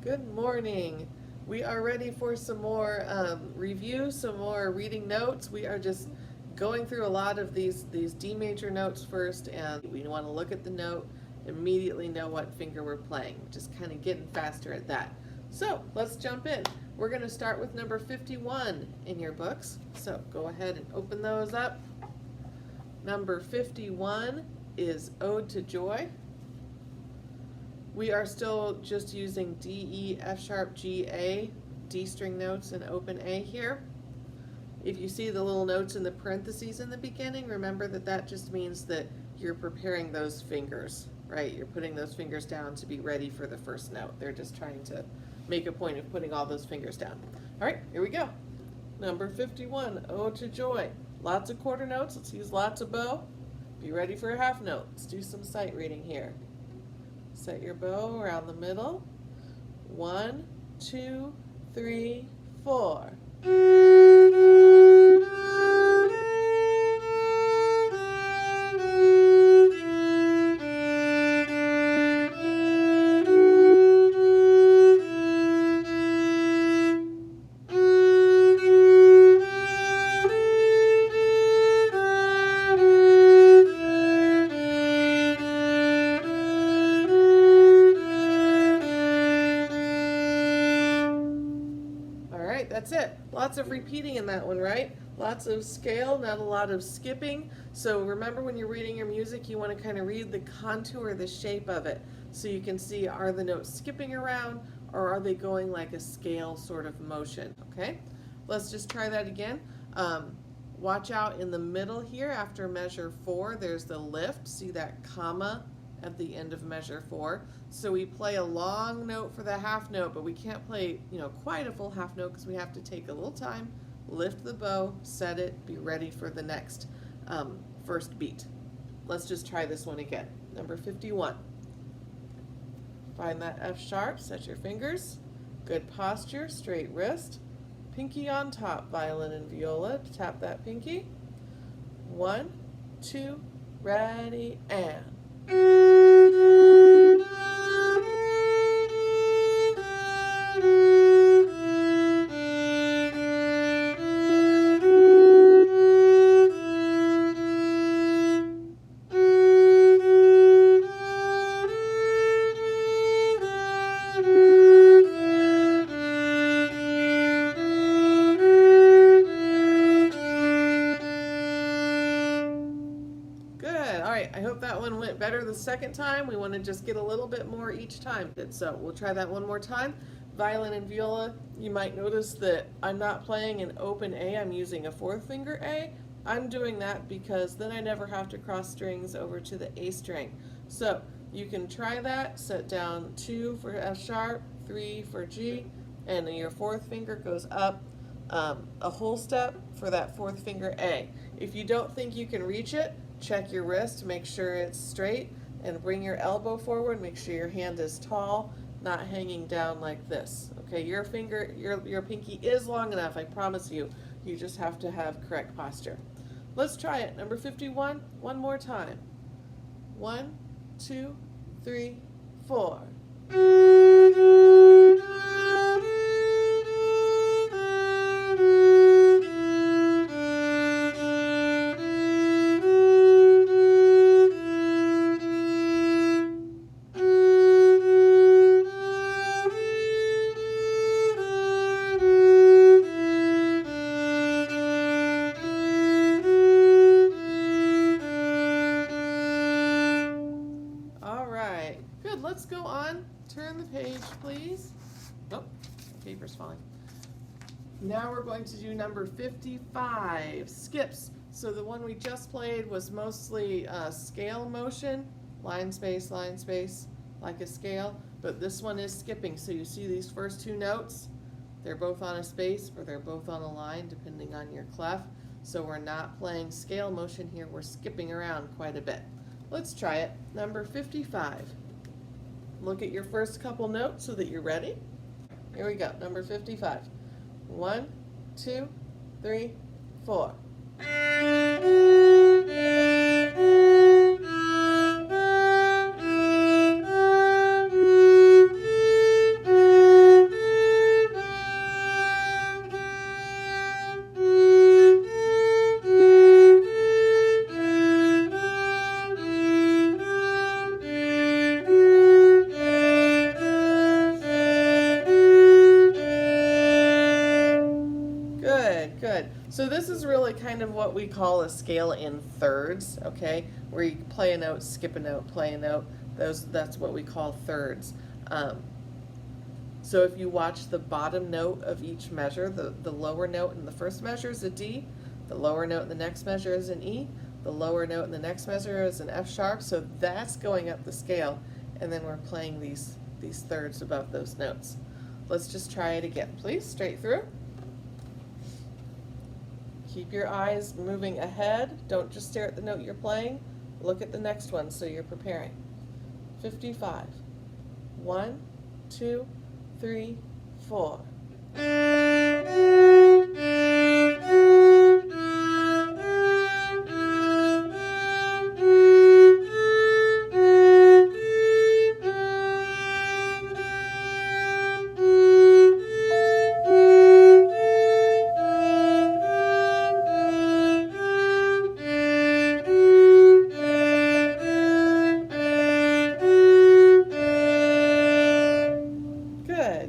Good morning. We are ready for some more review, some more reading notes. We are just going through a lot of these D major notes first, and we want to look at the note, immediately know what finger we're playing. Just kind of getting faster at that. So let's jump in. We're going to start with number 51 in your books. So go ahead and open those up. Number 51 is Ode to Joy. We are still just using D, E, F sharp, G, A, D string notes and open A here. If you see the little notes in the parentheses in the beginning, remember that that just means that you're preparing those fingers, right? You're putting those fingers down to be ready for the first note. They're just trying to make a point of putting all those fingers down. All right, here we go. Number 51, Ode to Joy. Lots of quarter notes. Let's use lots of bow. Be ready for a half note. Let's do some sight reading here. Set your bow around the middle. 1, 2, 3, 4. That's it. Lots of repeating in that one, right? Lots of scale, not a lot of skipping. So remember, when you're reading your music, you want to kind of read the contour, the shape of it, so you can see, are the notes skipping around or are they going like a scale sort of motion, okay? Let's just try that again. Watch out in the middle here after measure 4, there's the lift. See that comma at the end of measure 4. So we play a long note for the half note, but we can't play, quite a full half note because we have to take a little time, lift the bow, set it, be ready for the next first beat. Let's just try this one again. Number 51. Find that F sharp, set your fingers, good posture, straight wrist, pinky on top, violin and viola, tap that pinky. 1, 2, ready, and. I hope that one went better the second time. We want to just get a little bit more each time. So we'll try that one more time. Violin and viola, you might notice that I'm not playing an open A, I'm using a 4th finger A. I'm doing that because then I never have to cross strings over to the A string. So you can try that, set down 2 for F sharp, 3 for G, and your 4th finger goes up a whole step for that 4th finger A. If you don't think you can reach it, check your wrist, make sure it's straight, and bring your elbow forward. Make sure your hand is tall, not hanging down like this. Okay, your finger, your pinky is long enough, I promise you. You just have to have correct posture. Let's try it. Number 51, one more time. 1, 2, 3, 4. Good, let's go on. Turn the page, please. Oh, the paper's falling. Now we're going to do number 55, skips. So the one we just played was mostly scale motion, line space, like a scale. But this one is skipping. So you see these first 2 notes, they're both on a space or they're both on a line, depending on your clef. So we're not playing scale motion here, we're skipping around quite a bit. Let's try it. Number 55. Look at your first couple notes so that you're ready. Here we go, number 55. 1, 2, 3, 4. Good. So this is really kind of what we call a scale in thirds, okay? Where you play a note, skip a note, play a note. That's what we call thirds. So if you watch the bottom note of each measure, the lower note in the first measure is a D, the lower note in the next measure is an E, the lower note in the next measure is an F sharp, so that's going up the scale, and then we're playing these thirds above those notes. Let's just try it again, please, straight through. Keep your eyes moving ahead. Don't just stare at the note you're playing. Look at the next one so you're preparing. 55. 1, 2, 3, 4.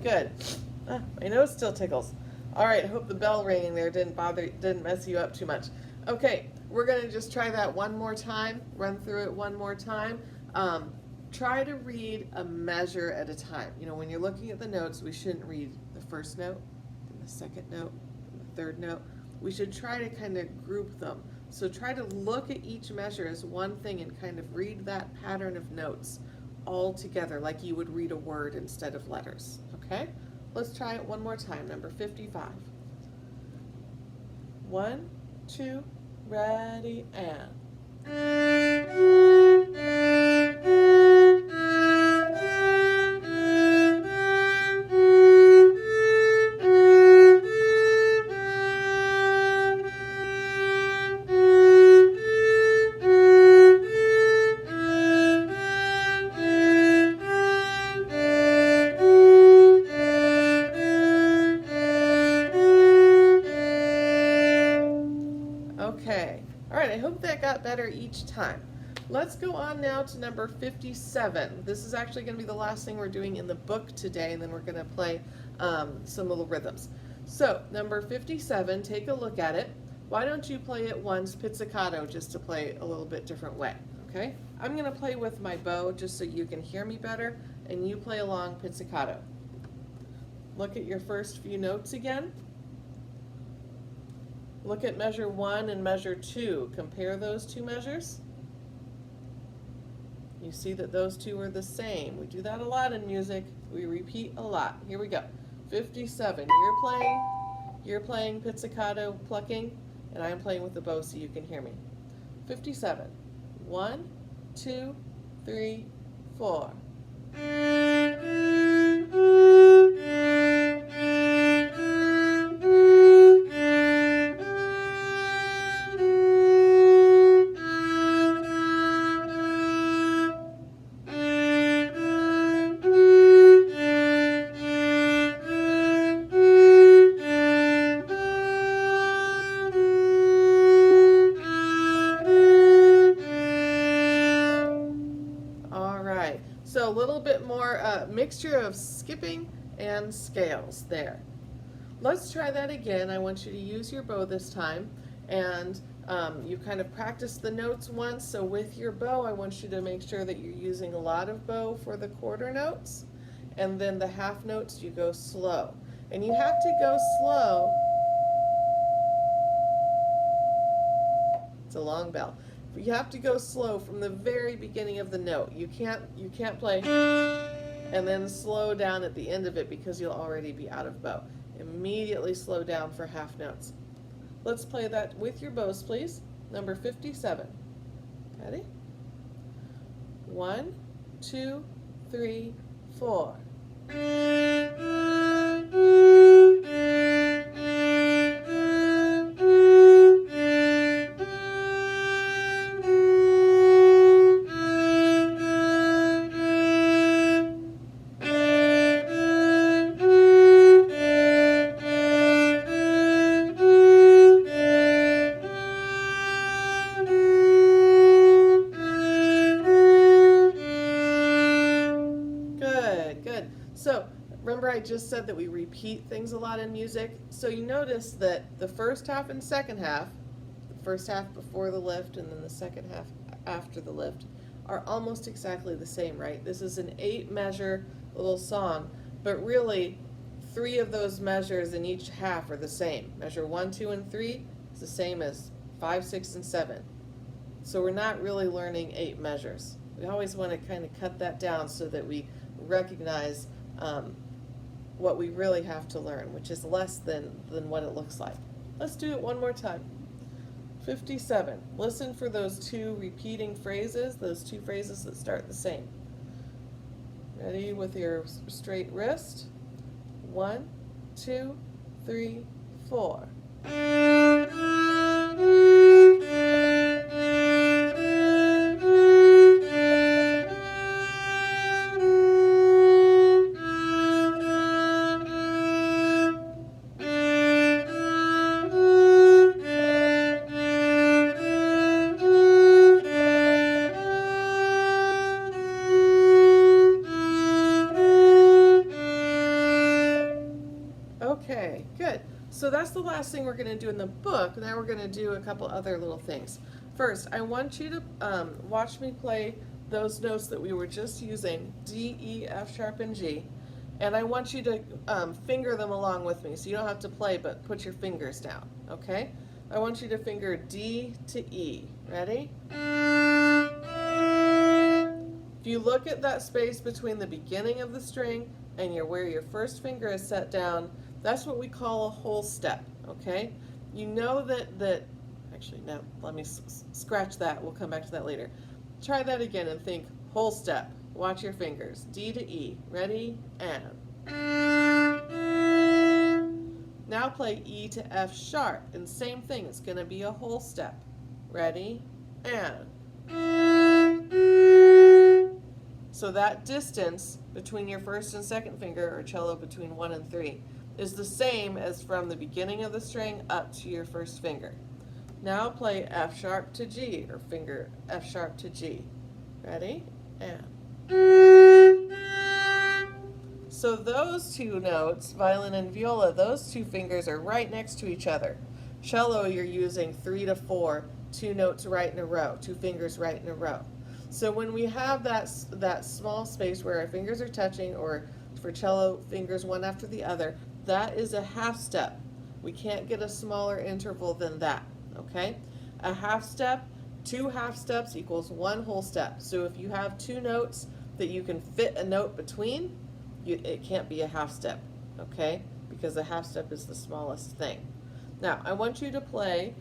Good. My nose still tickles. All right, I hope the bell ringing there didn't mess you up too much. Okay, we're gonna just try that one more time, run through it one more time. Try to read a measure at a time. You know, when you're looking at the notes, we shouldn't read the first note, then the second note, then the third note. We should try to kind of group them. So try to look at each measure as one thing and kind of read that pattern of notes all together like you would read a word instead of letters. Okay? Let's try it one more time. Number 55. 1, 2, ready, and. Okay, all right, I hope that got better each time. Let's go on now to number 57. This is actually going to be the last thing we're doing in the book today, and then we're going to play some little rhythms. So, number 57, take a look at it. Why don't you play it once pizzicato just to play a little bit different way, okay? I'm going to play with my bow just so you can hear me better, and you play along pizzicato. Look at your first few notes again. Look at measure 1 and measure 2. Compare those two measures. You see that those two are the same. We do that a lot in music. We repeat a lot. Here we go. 57. You're playing pizzicato plucking, and I'm playing with the bow so you can hear me. 57. 1, 2, 3, 4. So a little bit more mixture of skipping and scales there. Let's try that again. I want you to use your bow this time, and you kind of practiced the notes once, so with your bow I want you to make sure that you're using a lot of bow for the quarter notes, and then the half notes you go slow. And you have to go slow. It's a long bell. You have to go slow from the very beginning of the note. You can't play and then slow down at the end of it because you'll already be out of bow. Immediately slow down for half notes. Let's play that with your bows, please. Number 57. Ready? 1, 2, 3, 4. Good. So remember I just said that we repeat things a lot in music? So you notice that the first half and second half, the first half before the lift and then the second half after the lift, are almost exactly the same, right? This is an 8-measure little song, but really 3 of those measures in each half are the same. Measure 1, 2, and 3 is the same as 5, 6, and 7. So we're not really learning 8 measures. We always want to kind of cut that down so that we recognize what we really have to learn, which is less than what it looks like. Let's do it one more time. 57. Listen for those 2 repeating phrases, those 2 phrases that start the same. Ready with your straight wrist? 1, 2, 3, 4. Okay, good. So that's the last thing we're going to do in the book. Now we're going to do a couple other little things. First, I want you to watch me play those notes that we were just using, D, E, F sharp, and G. And I want you to finger them along with me. So you don't have to play, but put your fingers down, okay? I want you to finger D to E. Ready? If you look at that space between the beginning of the string and where your first finger is set down, that's what we call a whole step, okay? You know that actually, no, let me scratch that. We'll come back to that later. Try that again and think whole step. Watch your fingers. D to E. Ready? And. Now play E to F sharp. And same thing. It's going to be a whole step. Ready? And. So that distance between your first and second finger, or cello between 1 and 3, is the same as from the beginning of the string up to your first finger. Now play F sharp to G, or finger F sharp to G. Ready? And. So those 2 notes, violin and viola, those 2 fingers are right next to each other. Cello, you're using 3 to 4, 2 notes right in a row, 2 fingers right in a row. So when we have that small space where our fingers are touching, or for cello, fingers one after the other, that is a half step. We can't get a smaller interval than that, okay? A half step, 2 half steps equals 1 whole step. So if you have 2 notes that you can fit a note between, it can't be a half step, okay? Because a half step is the smallest thing. Now, I want you to play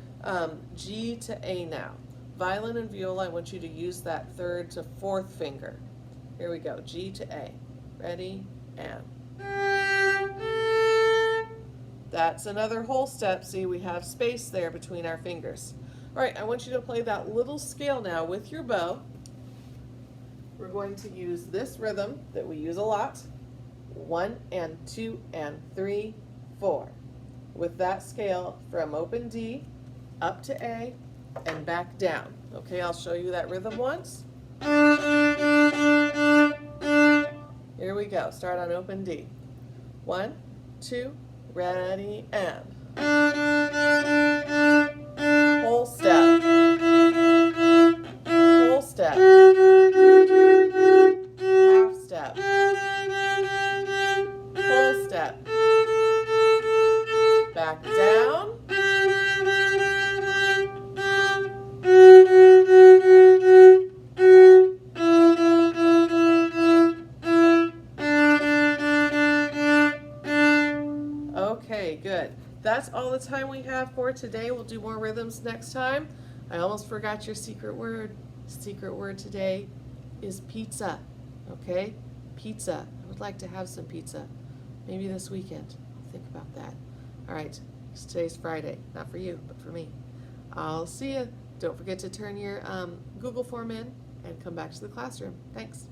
G to A now. Violin and viola, I want you to use that 3rd to 4th finger. Here we go, G to A. Ready? And. That's another whole step. See, we have space there between our fingers. All right, I want you to play that little scale now with your bow. We're going to use this rhythm that we use a lot. 1 and 2 and 3, 4. With that scale from open D up to A and back down. Okay, I'll show you that rhythm once. Here we go. Start on open D. 1, 2, ready, and. Whole step. Whole step. Half step. Whole step. Back down. Okay, good. That's all the time we have for today. We'll do more rhythms next time. I almost forgot your secret word. Secret word today is pizza. Okay? Pizza. I would like to have some pizza. Maybe this weekend. I'll think about that. All right. Today's Friday. Not for you, but for me. I'll see you. Don't forget to turn your Google form in and come back to the classroom. Thanks.